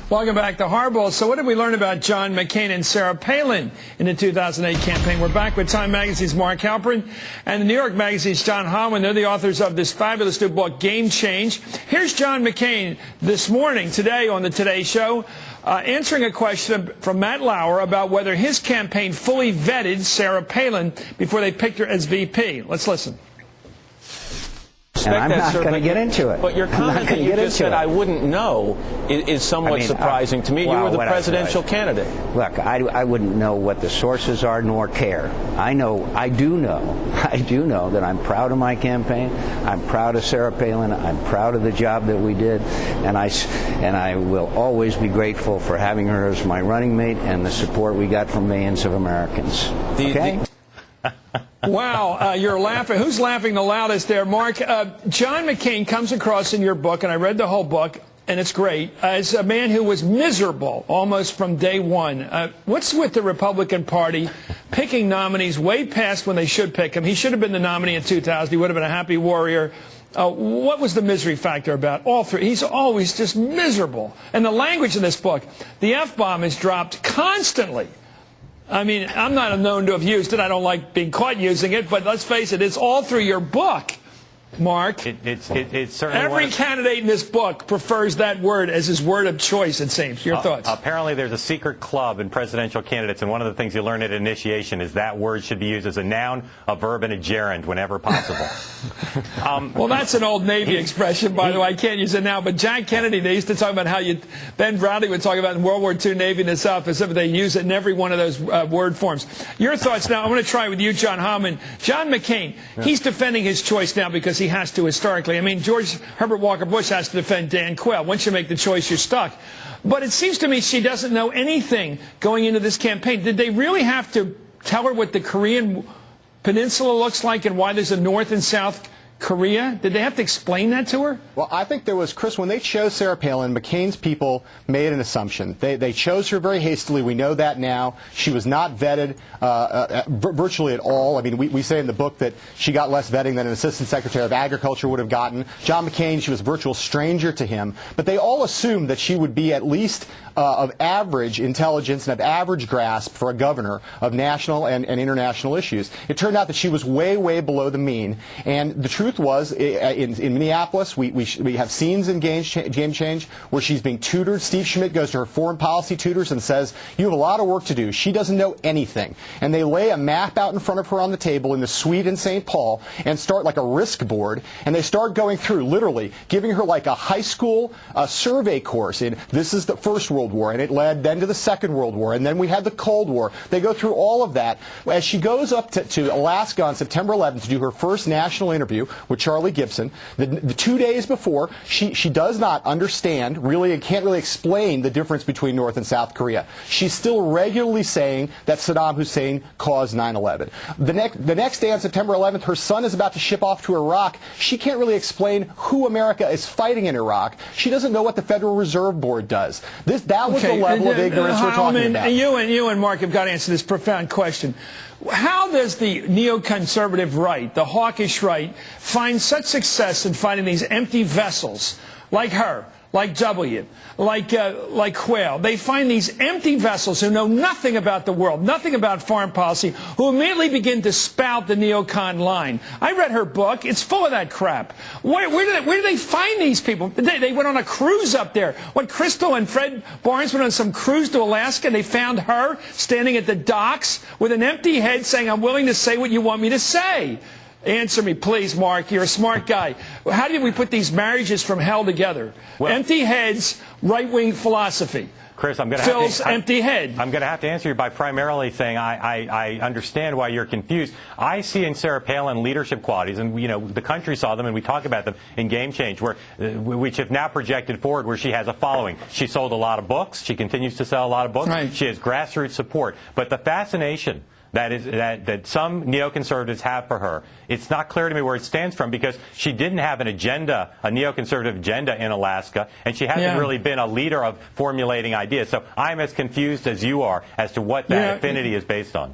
Welcome back to Hardball. So what did we learn about John McCain and Sarah Palin in the 2008 campaign? We're back with Time Magazine's Mark Halperin and the New York Magazine's John Holland. They're the authors of this fabulous new book, Game Change. Here's John McCain this morning, today on the Today Show, answering a question from Matt Lauer about whether his campaign fully vetted Sarah Palin before they picked her as VP. Let's listen. And I'm not going to get into it. But your comment that you just said I wouldn't know is somewhat surprising to me. You were the presidential candidate. Look, I wouldn't know what the sources are nor care. I do know that I'm proud of my campaign. I'm proud of Sarah Palin. I'm proud of the job that we did. And I will always be grateful for having her as my running mate and the support we got from millions of Americans. Okay? Wow, you're laughing. Who's laughing the loudest there, Mark? John McCain comes across in your book, and I read the whole book, and it's great, as a man who was miserable almost from day one. What's with the Republican Party picking nominees way past when they should pick him? He should have been the nominee in 2000. He would have been a happy warrior. What was the misery factor about all three? He's always just miserable. And the language in this book, the F-bomb is dropped constantly. I mean, I'm not known to have used it. I don't like being caught using it, but let's face it, it's all through your book, Mark. It's certainly every candidate in this book prefers that word as his word of choice, it seems. Your thoughts? Apparently there's a secret club in presidential candidates, and one of the things you learn at initiation is that word should be used as a noun, a verb, and a gerund whenever possible. Well, that's an old Navy expression, by the way. I can't use it now, but Jack Kennedy, they used to talk about how Ben Bradley would talk about in World War II Navy in the South Pacific. They use it in every one of those word forms. Your thoughts now. I'm going to try with you, John Holland. John McCain, he's defending his choice now because he has to historically. I mean, George Herbert Walker Bush has to defend Dan Quayle. Once you make the choice, you're stuck. But it seems to me she doesn't know anything going into this campaign. Did they really have to tell her what the Korean Peninsula looks like and why there's a North and South Korea? Did they have to explain that to her? Well, I think there was, Chris, when they chose Sarah Palin, McCain's people made an assumption. They chose her very hastily. We know that now. She was not vetted virtually at all. I mean, we say in the book that she got less vetting than an assistant secretary of agriculture would have gotten. John McCain, she was a virtual stranger to him. But they all assumed that she would be at least of average intelligence and of average grasp for a governor of national and international issues. It turned out that she was way, way below the mean. And the truth was, in Minneapolis, we have scenes in Game Change where she's being tutored. Steve Schmidt goes to her foreign policy tutors and says, you have a lot of work to do. She doesn't know anything. And they lay a map out in front of her on the table in the suite in St. Paul and start like a risk board. And they start going through, literally, giving her like a high school survey course. This is the First World War, and it led then to the Second World War, and then we had the Cold War. They go through all of that. As she goes up to Alaska on September 11th to do her first national interview with Charlie Gibson, the 2 days before, she does not understand, really, and can't really explain the difference between North and South Korea. She's still regularly saying that Saddam Hussein caused 9/11. The next day on September 11th, her son is about to ship off to Iraq. She can't really explain who America is fighting in Iraq. She doesn't know what the Federal Reserve Board does. That was the level of ignorance we're talking about. You and Mark have got to answer this profound question. How does the neoconservative right, the hawkish right, find such success in finding these empty vessels like her, like W, like Quayle? They find these empty vessels who know nothing about the world, nothing about foreign policy, who immediately begin to spout the neocon line. I read her book. It's full of that crap. Where do they find these people? They went on a cruise up there. What, Crystal and Fred Barnes went on some cruise to Alaska, and they found her standing at the docks with an empty head saying, I'm willing to say what you want me to say. Answer me, please, Mark. You're a smart guy. How did we put these marriages from hell together? Well, empty heads, right-wing philosophy. Chris, I'm going to empty head. I'm going to have to answer you by primarily saying I understand why you're confused. I see in Sarah Palin leadership qualities, and the country saw them, and we talk about them in Game Change, which have now projected forward, where she has a following. She sold a lot of books. She continues to sell a lot of books. Right. She has grassroots support. But the fascination that some neoconservatives have for her, it's not clear to me where it stands from, because she didn't have an agenda, a neoconservative agenda in Alaska, and she hasn't really been a leader of formulating ideas. So I'm as confused as you are as to what that affinity is based on.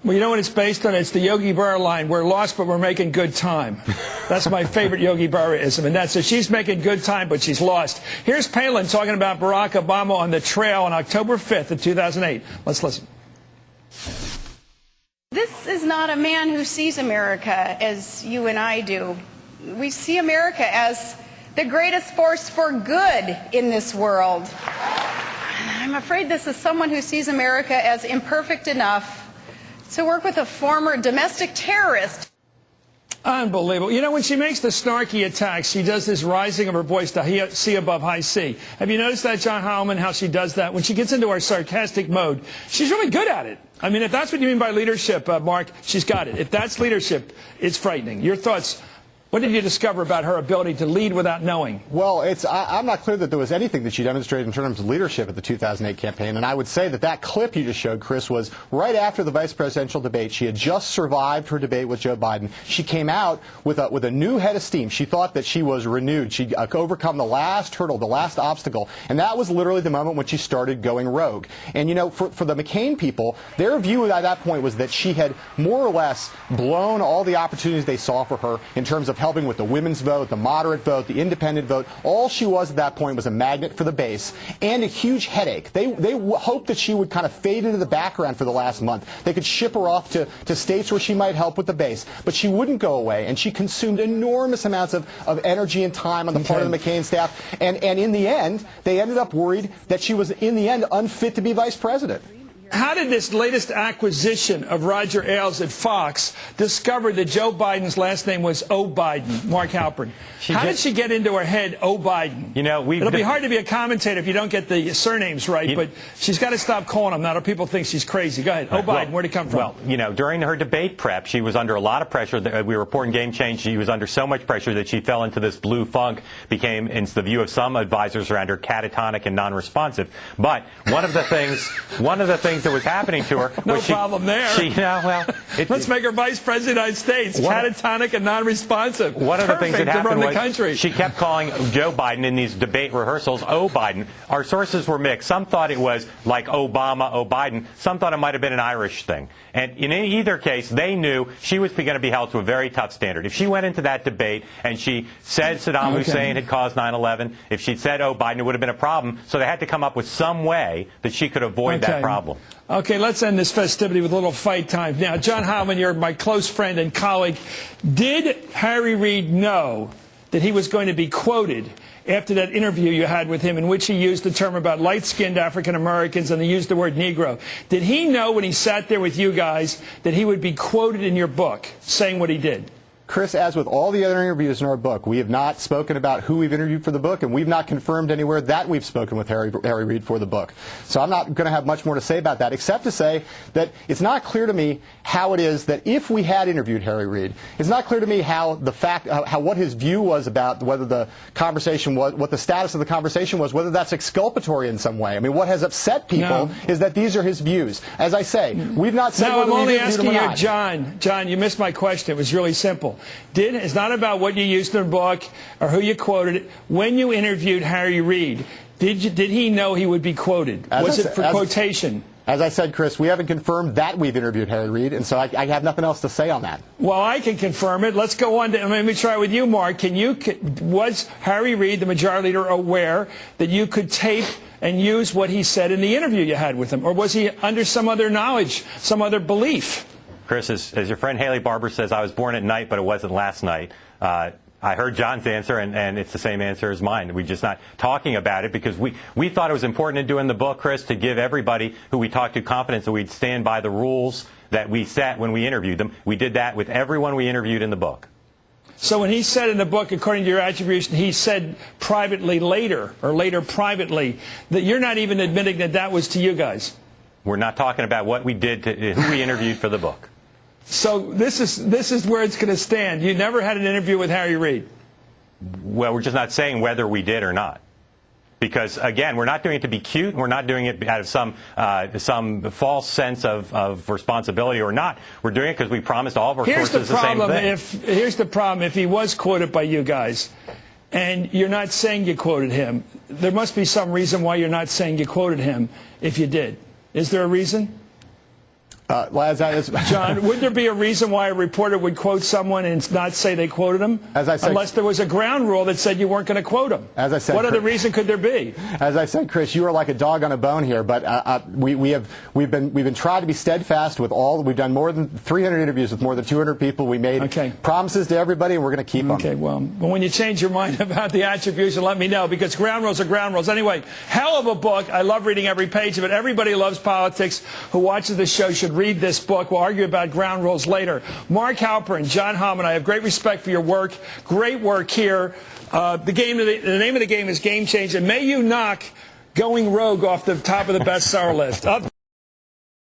Well, you know what it's based on? It's the Yogi Berra line, we're lost, but we're making good time. That's my favorite Yogi Berra-ism, and that's it. She's making good time, but she's lost. Here's Palin talking about Barack Obama on the trail on October 5th of 2008. Let's listen. This is not a man who sees America as you and I do. We see America as the greatest force for good in this world. I'm afraid this is someone who sees America as imperfect enough to work with a former domestic terrorist. Unbelievable. You know, when she makes the snarky attacks, she does this rising of her voice to C above high C. Have you noticed that, John Heilman, how she does that? When she gets into her sarcastic mode, she's really good at it. I mean, if that's what you mean by leadership, Mark, she's got it. If that's leadership, it's frightening. Your thoughts? What did you discover about her ability to lead without knowing? Well, I'm not clear that there was anything that she demonstrated in terms of leadership at the 2008 campaign, and I would say that that clip you just showed, Chris, was right after the vice presidential debate. She had just survived her debate with Joe Biden. She came out with a new head of steam. She thought that she was renewed. She'd overcome the last hurdle, the last obstacle, and that was literally the moment when she started going rogue. And, you know, for the McCain people, their view at that point was that she had more or less blown all the opportunities they saw for her in terms of helping with the women's vote, the moderate vote, the independent vote. All she was at that point was a magnet for the base and a huge headache. They hoped that she would kind of fade into the background for the last month. They could ship her off to states where she might help with the base. But she wouldn't go away, and she consumed enormous amounts of energy and time on the part of the McCain staff. And in the end, they ended up worried that she was, in the end, unfit to be vice president. How did this latest acquisition of Roger Ailes at Fox discover that Joe Biden's last name was O. Biden? Mark Halpern. How did she get into her head O. Biden? You know, it'll be hard to be a commentator if you don't get the surnames right, but she's got to stop calling them that or people think she's crazy. Go ahead. O. Biden, where'd it come from? Well, you know, during her debate prep, she was under a lot of pressure. We report in Game Change, she was under so much pressure that she fell into this blue funk, became, in the view of some advisors around her, catatonic and non-responsive. But one of the things that was happening to her no was problem there. Let's make her vice president of the United States, catatonic and non-responsive. One of the things that happened was country. She kept calling Joe Biden in these debate rehearsals O. Biden. Our sources were mixed. Some thought it was like Obama, O. Biden. Some thought it might have been an Irish thing. And in either case, they knew she was going to be held to a very tough standard. If she went into that debate and she said Saddam Hussein had caused 9/11, if she'd said O. Biden, it would have been a problem. So they had to come up with some way that she could avoid that problem. Okay, let's end this festivity with a little fight time. Now, John Heilman, you're my close friend and colleague. Did Harry Reid know that he was going to be quoted after that interview you had with him in which he used the term about light-skinned African Americans and he used the word Negro? Did he know when he sat there with you guys that he would be quoted in your book saying what he did? Chris, as with all the other interviews in our book, we have not spoken about who we've interviewed for the book, and we've not confirmed anywhere that we've spoken with Harry Reid for the book. So I'm not going to have much more to say about that, except to say that it's not clear to me how it is that if we had interviewed Harry Reid, it's not clear to me how what his view was about whether the conversation was, what the status of the conversation was, whether that's exculpatory in some way. I mean, what has upset people is that these are his views. As I say, we've not said whether I'm only asking you, John, you missed my question. It was really simple. It's not about what you used in the book or who you quoted. When you interviewed Harry Reid, did he know he would be quoted? Was it for quotation? As I said, Chris, we haven't confirmed that we've interviewed Harry Reid, and so I have nothing else to say on that. Well, I can confirm it. Let's go on. Let me try with you, Mark. Was Harry Reid, the majority leader, aware that you could tape and use what he said in the interview you had with him? Or was he under some other knowledge, some other belief? Chris, as your friend Haley Barber says, I was born at night, but it wasn't last night. I heard John's answer, and it's the same answer as mine. We're just not talking about it because we thought it was important in doing the book, Chris, to give everybody who we talked to confidence that we'd stand by the rules that we set when we interviewed them. We did that with everyone we interviewed in the book. So when he said in the book, according to your attribution, he said privately later, or later privately, that you're not even admitting that that was to you guys. We're not talking about what we did to who we interviewed for the book. So this is where it's going to stand. You never had an interview with Harry Reid. Well, we're just not saying whether we did or not. Because, again, we're not doing it to be cute. We're not doing it out of some false sense of responsibility or not. We're doing it because we promised all of our sources the same thing. Here's the problem. If he was quoted by you guys, and you're not saying you quoted him, there must be some reason why you're not saying you quoted him if you did. Is there a reason? John, would there be a reason why a reporter would quote someone and not say they quoted him? As I said, unless there was a ground rule that said you weren't going to quote him. As I said, what other reason could there be? As I said, Chris, you are like a dog on a bone here. But we've been trying to be steadfast with all. We've done more than 300 interviews with more than 200 people. We made promises to everybody, and we're going to keep them. Okay, well, when you change your mind about the attribution, let me know, because ground rules are ground rules. Anyway, hell of a book. I love reading every page of it. Everybody loves politics who watches the show should read this book. We'll argue about ground rules later. Mark Halperin, John Hammond, I have great respect for your work. Great work here. The name of the game is Game Changer. May you knock Going Rogue off the top of the bestseller list. Up